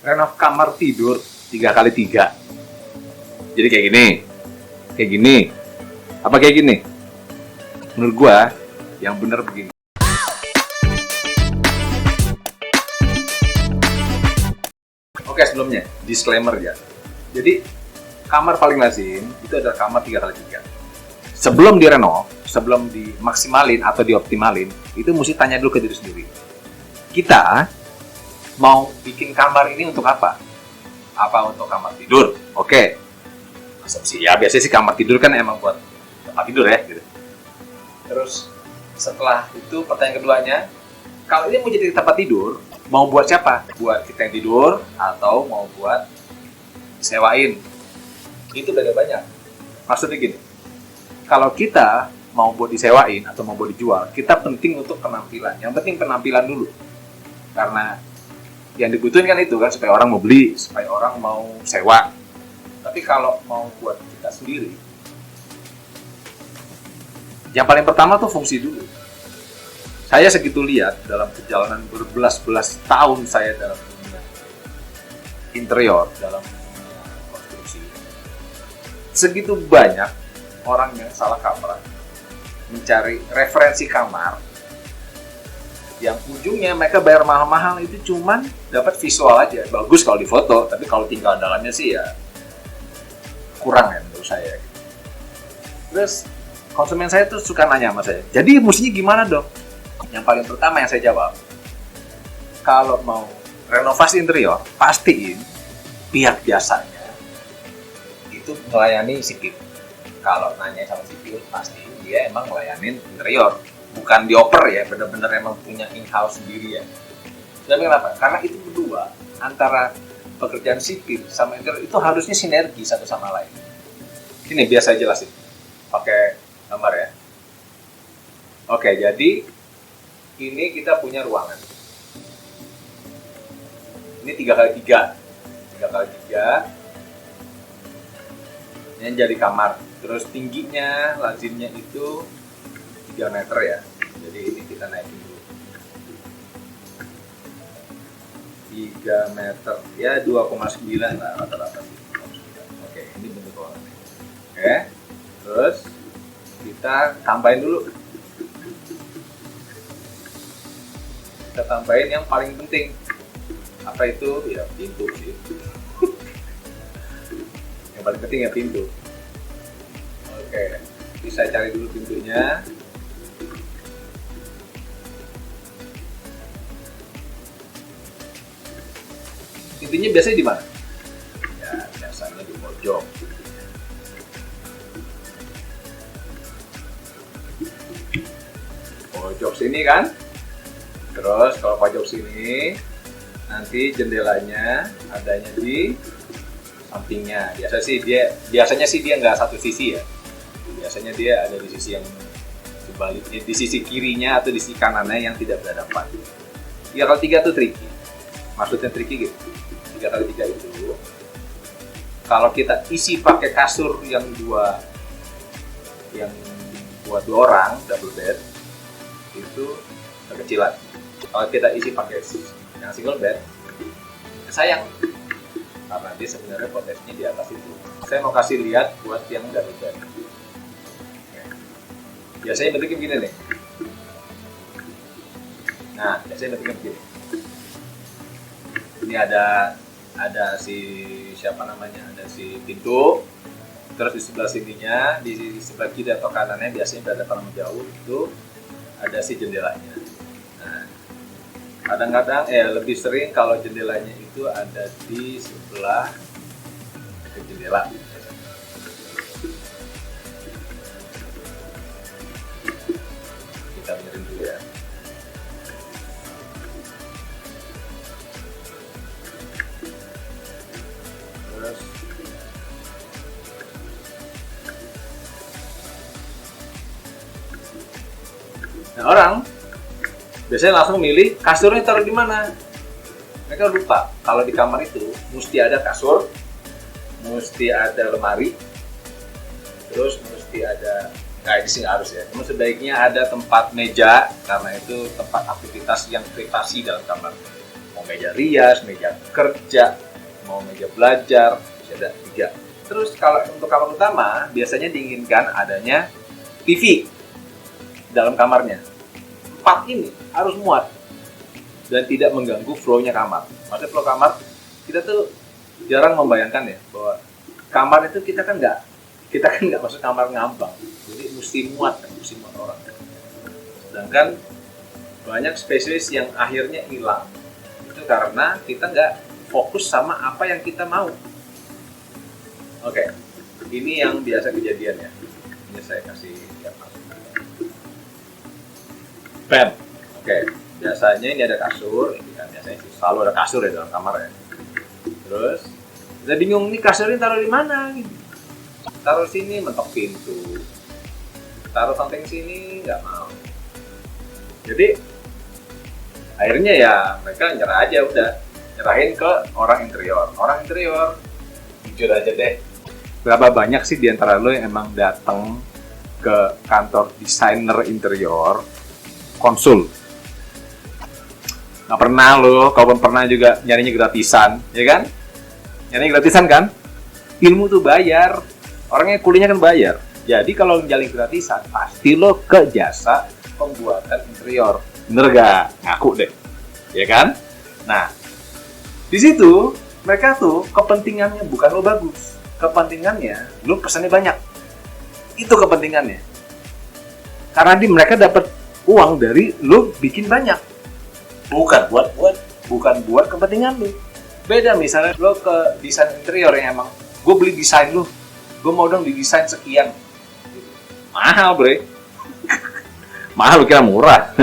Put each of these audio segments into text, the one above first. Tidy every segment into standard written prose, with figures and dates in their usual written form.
renov kamar tidur 3x3. Jadi kayak gini, apa kayak gini? Menurut gua yang bener begini. Oke, sebelumnya disclaimer ya. Jadi kamar paling lazim itu adalah kamar 3x3. Sebelum direnov, sebelum dimaksimalin atau dioptimalin, itu mesti tanya dulu ke diri sendiri. Kita mau bikin kamar ini untuk apa? Apa untuk kamar tidur? Oke. Asumsi ya, biasanya sih kamar tidur kan emang buat tempat tidur ya gitu. Terus setelah itu pertanyaan keduanya, kalau ini mau jadi tempat tidur, mau buat siapa? Buat kita yang tidur atau mau buat sewain? Itu beda banyak. Maksudnya gini, kalau kita mau buat disewain atau mau buat dijual, kita penting untuk penampilan. Yang penting penampilan dulu. Karena yang dibutuhin kan itu kan, supaya orang mau beli, supaya orang mau sewa. Tapi kalau mau buat kita sendiri, yang paling pertama tuh fungsi dulu. Saya segitu lihat dalam perjalanan berbelas-belas tahun saya dalam dunia interior, dalam dunia konstruksi, segitu banyak orang yang salah kaprah mencari referensi kamar yang ujungnya mereka bayar mahal-mahal, itu cuman dapat visual aja, bagus kalau di foto, tapi kalau tinggal dalamnya sih ya kurang ya menurut saya. Terus konsumen saya tuh suka nanya sama saya, jadi mestinya gimana dong? Yang paling pertama yang saya jawab, kalau mau renovasi interior, pastiin pihak jasanya itu melayani sipil. Kalau nanya sama sipil, pasti dia emang melayanin interior, bukan dioper ya, bener-bener emang punya in-house sendiri ya. Dan kenapa? Karena itu berdua, antara pekerjaan sipil sama interior itu harusnya sinergi satu sama lain. Ini biar saya jelasin pakai gambar ya. Oke, jadi ini kita punya ruangan. Ini 3x3. 3x3. Ini jadi kamar. Terus tingginya, lazimnya itu 3 meter ya. Jadi ini kita naikin dulu. 3 meter. Ya 2,9 lah rata-rata. Oke, ini bentuk ruangannya. Oke. Terus kita tambahin dulu. Kita tambahin yang paling penting. Apa itu? Ya pintu sih. Yang paling penting ya pintu. Oke, bisa cari dulu pintunya. Pintunya biasanya di mana? Ya, biasanya di pojok. Pojok sini kan? Terus kalau pojok sini, nanti jendelanya adanya di sampingnya. Biasanya sih dia nggak satu sisi ya. Biasanya dia ada di sisi yang sebaliknya, di sisi kirinya atau di sisi kanannya yang tidak berhadapan. 3x3 itu tricky. Maksudnya tricky gitu. 3x3 itu kalau kita isi pakai kasur yang buat 2 orang double bed itu kekecilan. Kalau kita isi pakai yang single bed, sayang, karena dia sebenarnya potensinya di atas itu. Saya mau kasih lihat buat yang double bed. Biasanya bentuknya begini nih. Nah, biasanya bentuknya begini. Ini ada si pintu. Terus di sebelah sininya, di sebelah kiri atau kanannya biasanya berhadapan jauh itu ada si jendelanya. Nah, kadang-kadang lebih sering kalau jendelanya itu ada di sebelah jendela. Kita benerin dulu ya. Terus nah, orang biasanya langsung milih kasurnya taruh di mana. Mereka lupa kalau di kamar itu mesti ada kasur, mesti ada lemari, terus mesti ada, nah ini sih harus ya, cuma sebaiknya ada tempat meja karena itu tempat aktivitas yang privasi dalam kamar. Mau meja rias, meja kerja, mau meja belajar, bisa ada 3. Terus kalau untuk kamar utama, biasanya diinginkan adanya TV dalam kamarnya. 4 ini harus muat dan tidak mengganggu flow-nya kamar. Maksudnya flow kamar, kita tuh jarang membayangkan ya bahwa kamar itu kita kan nggak masuk kamar ngambang, jadi mesti muat orang. Sedangkan banyak spesies yang akhirnya hilang itu karena kita nggak fokus sama apa yang kita mau. Oke, ini yang biasa kejadian ya. Ini saya kasih lihat langsung. Bam. Oke, biasanya ini ada kasur. Ini kan biasanya selalu ada kasur ya dalam kamar ya. Terus kita bingung nih kasurnya taruh di mana? Taruh sini mentok pintu. Taruh samping sini nggak mau. Jadi akhirnya ya mereka nyerah aja udah. Nyerahin ke orang interior. Orang interior jujur aja deh. Berapa banyak sih di antara lo yang emang datang ke kantor desainer interior konsul? Nggak pernah lo, kalau pernah juga nyarinya gratisan, ya kan? Nyarinya gratisan kan? Ilmu tuh bayar, orangnya kuliahnya kan bayar. Jadi kalau nyari gratisan, pasti lo ke jasa pembuatan interior. Bener gak? Ngaku deh, ya kan? Nah, di situ mereka tuh kepentingannya bukan lo bagus. Kepentingannya, lu pesannya banyak. Itu kepentingannya. Karena mereka dapat uang dari lu bikin banyak. Bukan buat kepentingan lu. Beda misalnya lu ke desain interior yang emang, gue beli desain lu, gue mau dong didesain sekian. Mahal bre. Mahal lu kira murah.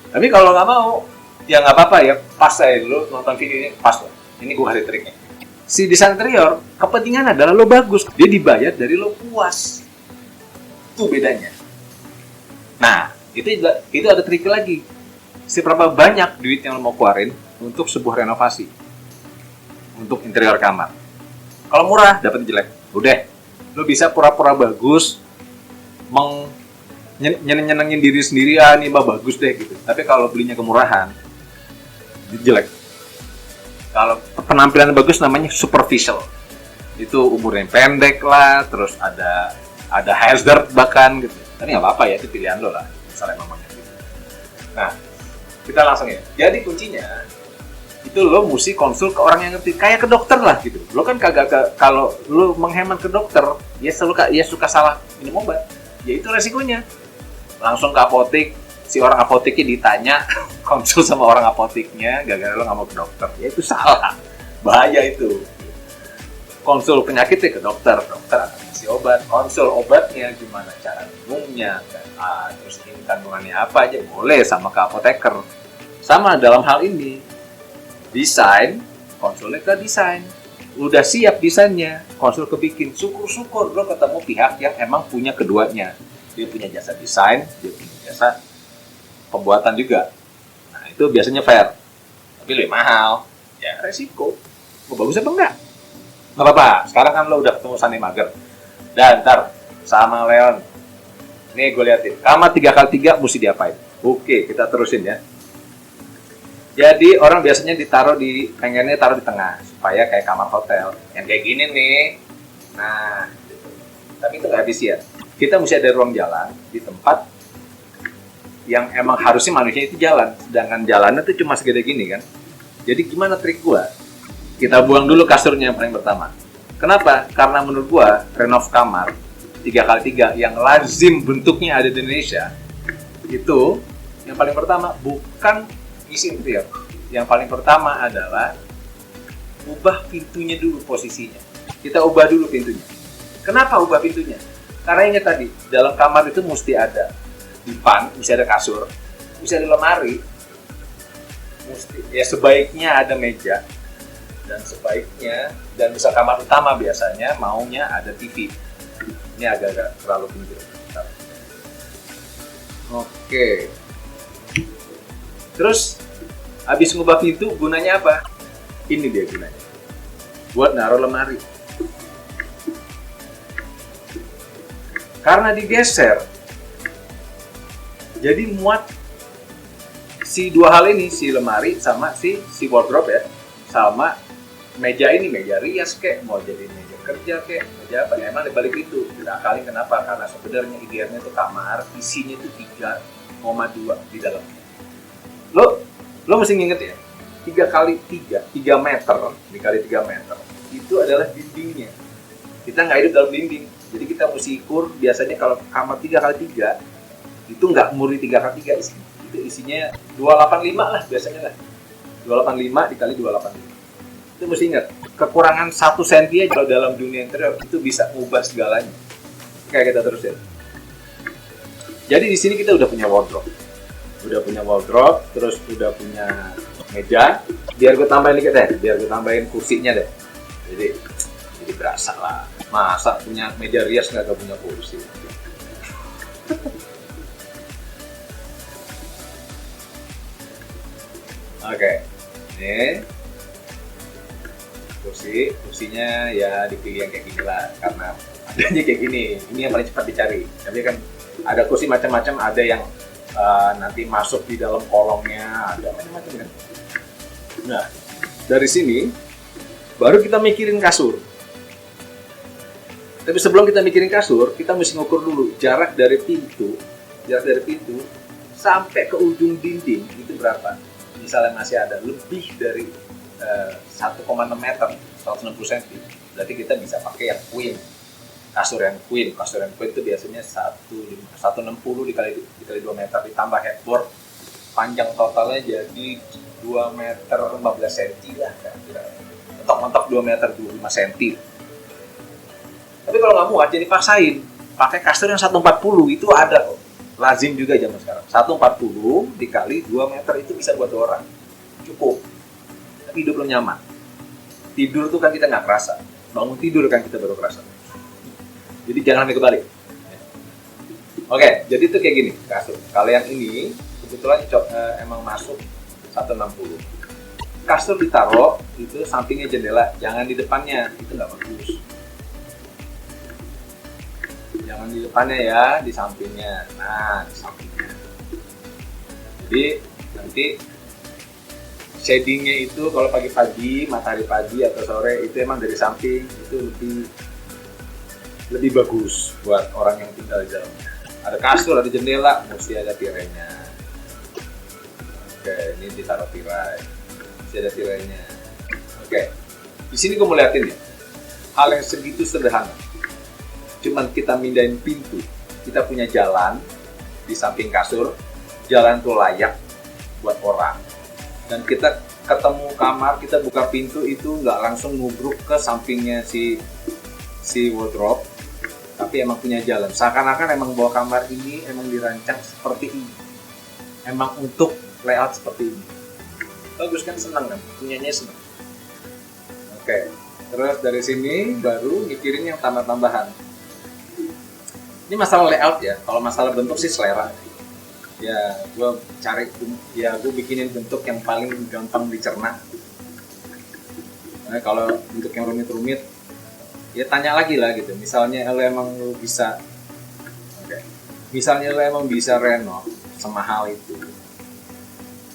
Tapi kalau nggak mau, ya nggak apa-apa ya. Pas aja lu nonton video ini, pas loh. Ini gue kasih triknya. Si desain interior, kepentingan adalah lo bagus. Dia dibayar dari lo puas. Itu bedanya. Nah, itu ada trik lagi. Seberapa banyak duit yang lo mau keluarin untuk sebuah renovasi. Untuk interior kamar. Kalau murah, dapat jelek. Udah, lo bisa pura-pura bagus, nyenengin diri sendiri, nih mah bagus deh gitu. Tapi kalau belinya kemurahan, jelek. Kalau penampilan bagus namanya superficial. Itu umurnya pendek lah, terus ada hazard bahkan gitu. Tapi nggak apa-apa ya, itu pilihan lo lah. Misalnya mamanya gitu. Nah, kita langsung ya. Jadi kuncinya itu lo mesti konsul ke orang yang ngerti, kayak ke dokter lah gitu. Lo kan kalau lo menghemat ke dokter, ya suka salah minum obat. Ya itu resikonya. Langsung ke apotek. Si orang apoteknya ditanya, konsul sama orang apoteknya, gara-gara lo nggak mau ke dokter, ya itu salah, bahaya itu. Konsul penyakitnya ke dokter akan ngasih obat, konsul obatnya gimana cara minumnya, terus ini kandungannya apa aja, boleh sama ke apoteker. Sama dalam hal ini, desain, konsulnya ke desain, udah siap desainnya, konsul ke bikin, syukur-syukur lo ketemu pihak yang emang punya keduanya, dia punya jasa desain, dia punya jasa pembuatan juga. Nah, itu biasanya fair. Tapi lebih mahal. Ya, resiko. Mau bagus apa enggak? Nggak apa-apa. Sekarang kan lo udah ketemu Sani Mager. Dan ntar sama Leon. Nih gue liatin. Kamar 3x3 mesti diapain? Oke, kita terusin ya. Jadi orang biasanya pengennya taruh di tengah. Supaya kayak kamar hotel. Yang kayak gini nih. Nah, gitu. Tapi itu nggak habis ya. Kita mesti ada ruang jalan di tempat yang emang harusnya manusia itu jalan, sedangkan jalannya tuh cuma segede gini kan. Jadi gimana trik gua? Kita buang dulu kasurnya yang paling pertama. Kenapa? Karena menurut gua renov kamar 3x3 yang lazim bentuknya ada di Indonesia itu yang paling pertama bukan isi interior. Yang paling pertama adalah ubah pintunya dulu posisinya. Kita ubah dulu pintunya. Kenapa ubah pintunya? Karena ingat tadi, dalam kamar itu mesti ada dipan, mesti ada kasur, mesti ada lemari, sebaiknya ada meja, dan sebaiknya, dan bisa kamar utama biasanya maunya ada TV. Ini agak-agak terlalu pinggir. Oke. Terus habis ngubah pintu gunanya apa? Ini dia gunanya. Buat naruh lemari. Karena digeser, jadi muat si dua hal ini, si lemari sama si wardrobe ya, sama meja ini, meja rias kek, mau jadi meja kerja kek, meja apa, emang dibalik itu kita akalin. Kenapa? Karena sebenarnya idealnya itu kamar isinya itu 3,2 di dalamnya. Lo mesti nginget ya, 3 meter dikali 3 meter itu adalah dindingnya. Kita nggak hidup dalam dinding, jadi kita mesti ukur. Biasanya kalau kamar 3x3 itu nggak murni 3x3 isinya, itu isinya 285 lah biasanya lah, 285 dikali 285. Itu mesti ingat, kekurangan 1 cm aja kalau dalam dunia interior itu bisa mengubah segalanya. Kayak kita terus ya. Jadi di sini kita udah punya wardrobe, terus udah punya meja. Biar gue tambahin dikit deh, biar gue tambahin kursinya deh. Jadi berasa lah. Masa punya meja rias nggak punya kursi? Oke, ini kursinya ya dipilih yang kayak gini lah, karena adanya kayak gini. Ini yang paling cepat dicari. Tapi kan ada kursi macam-macam, ada yang nanti masuk di dalam kolongnya, ada macam-macam kan. Nah, dari sini baru kita mikirin kasur. Tapi sebelum kita mikirin kasur, kita mesti ngukur dulu jarak dari pintu sampai ke ujung dinding itu berapa. Misalnya masih ada lebih dari 1,6 meter, 160 cm, berarti kita bisa pakai yang queen. Kasur yang queen itu biasanya 160 dikali 2 meter ditambah headboard, panjang totalnya jadi 2 meter 15 cm lah, mentok-mentok 2 meter 25 cm. Tapi kalau nggak muat, jadi paksain pakai kasur yang 140, itu ada kok, lazim juga zaman sekarang. 140 dikali 2 meter itu bisa buat 2 orang, cukup. Tapi hidup lo nyaman. Tidur tuh kan kita nggak kerasa, bangun tidur kan kita baru kerasa. Jadi jangan sampai kebalik. Oke, jadi itu kayak gini kasur. Kalau yang ini kebetulan emang masuk 160. Kasur ditaruh itu sampingnya jendela, jangan di depannya, itu nggak bagus. Jangan di depannya ya, di sampingnya. Nah, di sampingnya. Jadi nanti shadingnya itu kalau pagi-pagi, matahari pagi atau sore itu emang dari samping itu lebih bagus buat orang yang tinggal di dalamnya. Ada kasur, ada jendela, mesti ada tirainya. Oke, ini ditaruh tirai. Mesti ada tirainya. Oke, di sini gue mau liatin ya, hal yang segitu sederhana. Cuman kita mindahin pintu, kita punya jalan di samping kasur, jalan tuh layak buat orang. Dan kita ketemu kamar, kita buka pintu itu nggak langsung ngubruk ke sampingnya si wardrobe, tapi emang punya jalan. Seakan-akan emang bahwa kamar ini emang dirancang seperti ini, emang untuk layout seperti ini. Bagus kan, senang kan, punyanya senang. Oke, terus dari sini baru mikirin yang tambah-tambahan. Ini masalah layout ya, kalau masalah bentuk sih selera. Ya, gue bikinin bentuk yang paling gampang dicerna. Nah, kalau bentuk yang rumit-rumit, ya tanya lagi lah gitu. Misalnya lo emang bisa renov semahal itu,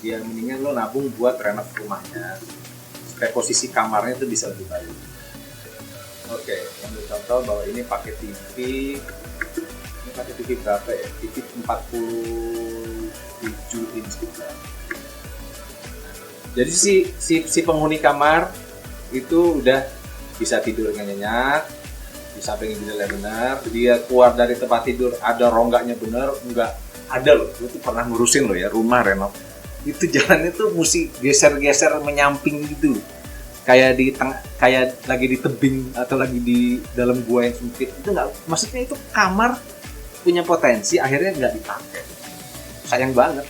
ya mendingan lo nabung buat renov rumahnya supaya posisi kamarnya itu bisa lebih baik. Oke, ambil contoh bahwa ini pakai TV. Pakai TV berapa ya? TV 47 inch gitu. Jadi si penghuni kamar itu udah bisa tidur dengan nyenyak, di samping jendelanya benar, dia keluar dari tempat tidur ada rongganya benar, enggak ada loh. Gue tuh pernah ngurusin loh ya rumah renov. Itu jalannya tuh mesti geser-geser menyamping gitu. Kayak lagi di tebing atau lagi di dalam gua yang sempit. Itu enggak, maksudnya itu kamar punya potensi, akhirnya nggak dipakai, sayang banget.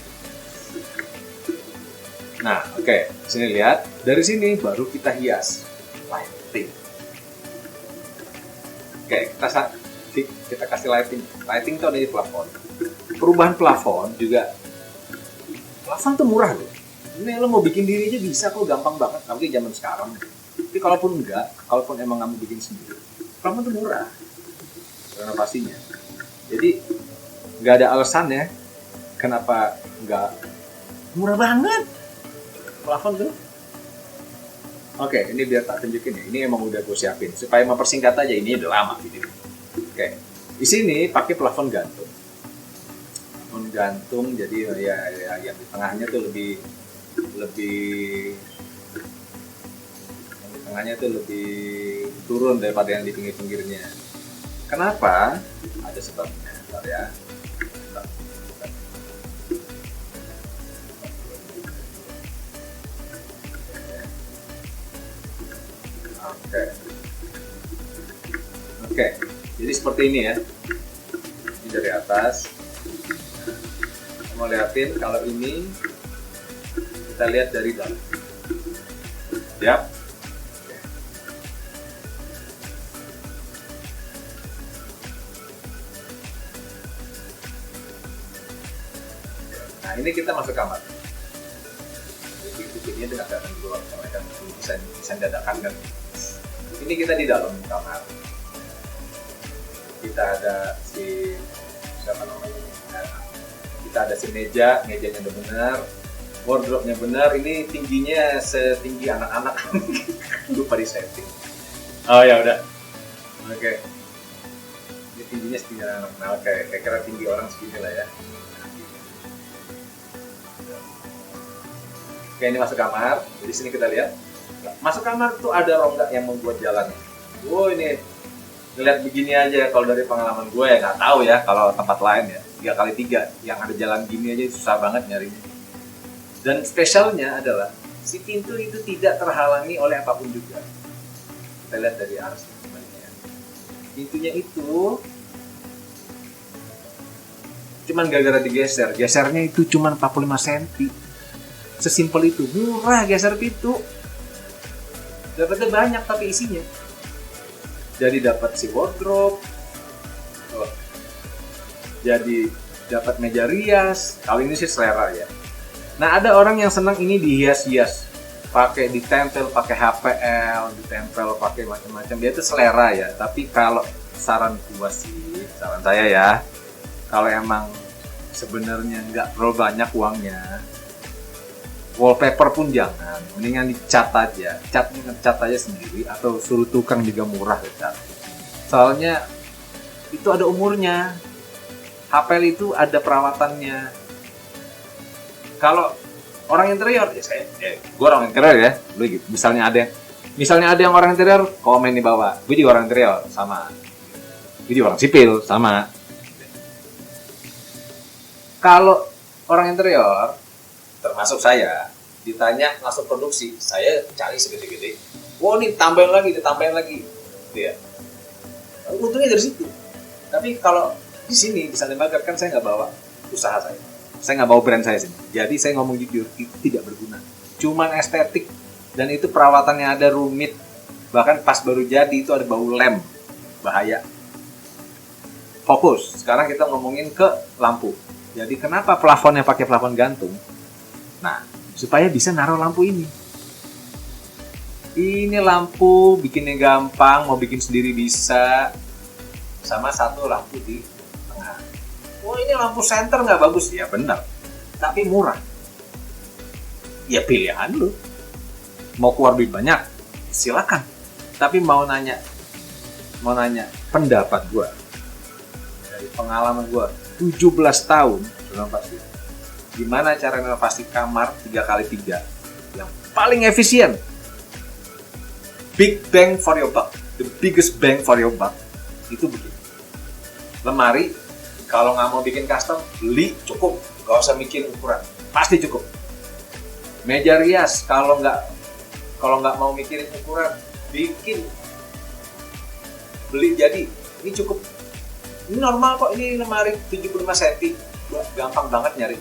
Nah, oke, sini lihat, dari sini baru kita hias lighting. Oke, kita kasih lighting itu ada di plafon. Perubahan plafon juga, plafon tuh murah loh. Ini lo mau bikin diri aja bisa kok, gampang banget, tapi zaman sekarang. Tapi kalaupun emang nggak mau bikin sendiri, plafon tuh murah renovasinya. Jadi nggak ada alasan ya kenapa nggak Murah banget. Plafon tuh. Oke, ini biar tak tunjukin ya. Ini emang udah gue siapin. Supaya mempersingkat aja, ini udah lama video. Oke, di sini pakai plafon gantung. Plafon gantung, jadi ya yang di tengahnya tuh lebih yang di tengahnya tuh lebih turun daripada yang di pinggir-pinggirnya. Kenapa? Ada sebabnya. Bentar ya. Oke, jadi seperti ini ya. Ini dari atas. Kita mau liatin kalau ini kita lihat dari dalam. Siap? Nah, ini kita masuk kamar. Ini dengan data keluar, karena kan bisa dadakan kan. Ini kita di dalam kamar. Kita ada si siapa namanya? Kita ada si mejanya udah benar, wardrobe-nya benar. Ini tingginya setinggi anak-anak. Lupa di setting. Oh ya udah. Oke. Ini tingginya setinggi anak-anak. Nah, oke, kira-kira tinggi orang segini lah ya. Oke, ini masuk kamar. Jadi sini kita lihat. Masuk kamar tuh ada rongga yang membuat jalan. Wow, ini ngeliat begini aja kalau dari pengalaman gue ya, nggak tahu ya kalau tempat lain ya, 3x3 yang ada jalan gini aja susah banget nyarinya. Dan spesialnya adalah si pintu itu tidak terhalangi oleh apapun juga. Kita lihat dari arah sebenarnya. Pintunya itu cuman gara-gara digeser, gesernya itu cuman 45 cm. Sesimpel itu, murah geser pintu. Dapatnya banyak tapi isinya. Jadi dapat si wardrobe, jadi dapat meja rias. Kali ini sih selera ya. Nah, ada orang yang senang ini dihias-hias, pakai ditempel, pakai HPL, ditempel, pakai macam-macam. Dia itu selera ya. Tapi kalau saran saya ya, kalau emang sebenarnya nggak terlalu banyak uangnya, wallpaper pun jangan, mendingan dicat aja, cat aja sendiri atau suruh tukang juga murah ya. Soalnya itu ada umurnya, HPL itu ada perawatannya. Kalau orang interior, gue orang interior ya, lu gitu. Misalnya ada yang orang interior, komen di bawah. Gue juga orang interior, sama. Gue juga orang sipil, sama. Kalau orang interior termasuk saya, ditanya langsung produksi, saya cari segede-gede. Wow, nih ditambahin lagi, ya. Untungnya dari situ. Tapi kalau di sini di Sunday Bagger kan saya nggak bawa usaha saya nggak bawa brand saya sini. Jadi saya ngomong jujur, itu tidak berguna. Cuman estetik dan itu perawatannya ada rumit. Bahkan pas baru jadi itu ada bau lem, bahaya. Fokus. Sekarang kita ngomongin ke lampu. Jadi kenapa plafonnya pakai plafon gantung? Nah, supaya bisa naruh lampu ini. Ini lampu bikinnya gampang, mau bikin sendiri bisa. Sama satu lampu di tengah. Oh, ini lampu senter nggak bagus? Ya benar, tapi murah. Ya pilihan lu. Mau keluar duit banyak, silakan. Tapi mau nanya pendapat gue. Dari pengalaman gue, 17 tahun renovasi. Gimana cara renovasi kamar 3x3 yang paling efisien? Big bang for your buck. The biggest bang for your buck itu begini. Lemari, kalau nggak mau bikin custom, beli cukup. Nggak usah mikir ukuran, pasti cukup. Meja rias, kalau nggak mau mikirin ukuran, bikin, beli jadi. Ini cukup. Ini normal kok, ini lemari 75 cm. Gampang banget nyari.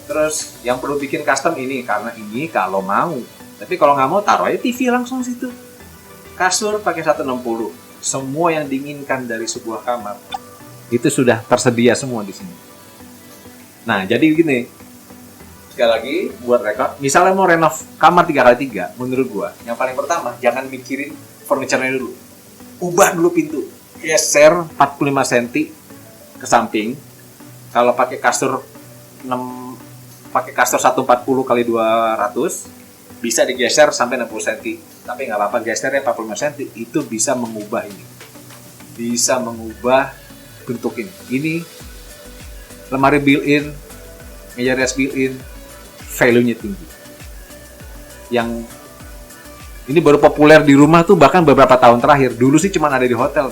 Terus yang perlu bikin custom ini, karena ini kalau mau. Tapi kalau nggak mau, taruh aja TV langsung situ. Kasur pakai 160. Semua yang diinginkan dari sebuah kamar itu sudah tersedia semua di sini. Nah, jadi begini. Sekali lagi buat rekod, misalnya mau renov kamar 3x3, menurut gua yang paling pertama jangan mikirin furniture-nya dulu. Ubah dulu pintu. Geser 45 cm ke samping. Kalau pakai kasur 6 pakai kastor 140 kali 200 bisa digeser sampai 60 cm. Tapi nggak apa-apa, gesernya 45 cm itu bisa mengubah ini. Bisa mengubah bentuk ini. Ini lemari built-in, meja rias built-in, value-nya tinggi. Yang ini baru populer di rumah tuh bahkan beberapa tahun terakhir. Dulu sih cuma ada di hotel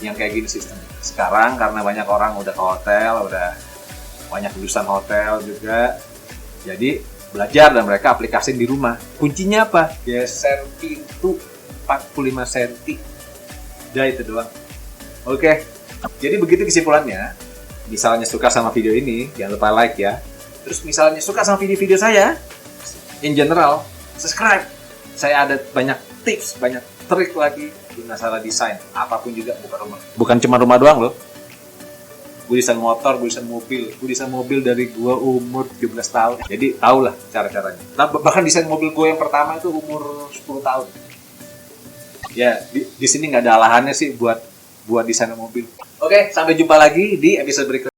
yang kayak gini sistemnya. Sekarang karena banyak orang udah ke hotel, udah banyak lulusan hotel juga, jadi belajar dan mereka aplikasiin di rumah. Kuncinya apa? Geser pintu 45 cm. Udah itu doang. Oke, jadi begitu kesimpulannya. Misalnya suka sama video ini, jangan lupa like ya. Terus misalnya suka sama video-video saya, in general, subscribe. Saya ada banyak tips, banyak trik lagi di masalah desain. Apapun juga, bukan cuma rumah doang loh. Gue desain motor, gue desain mobil. Gue desain mobil dari gue umur 17 tahun. Jadi tau lah cara-caranya. Nah, bahkan desain mobil gue yang pertama itu umur 10 tahun. Ya, di sini nggak ada alahannya sih buat desain mobil. Oke, sampai jumpa lagi di episode berikutnya.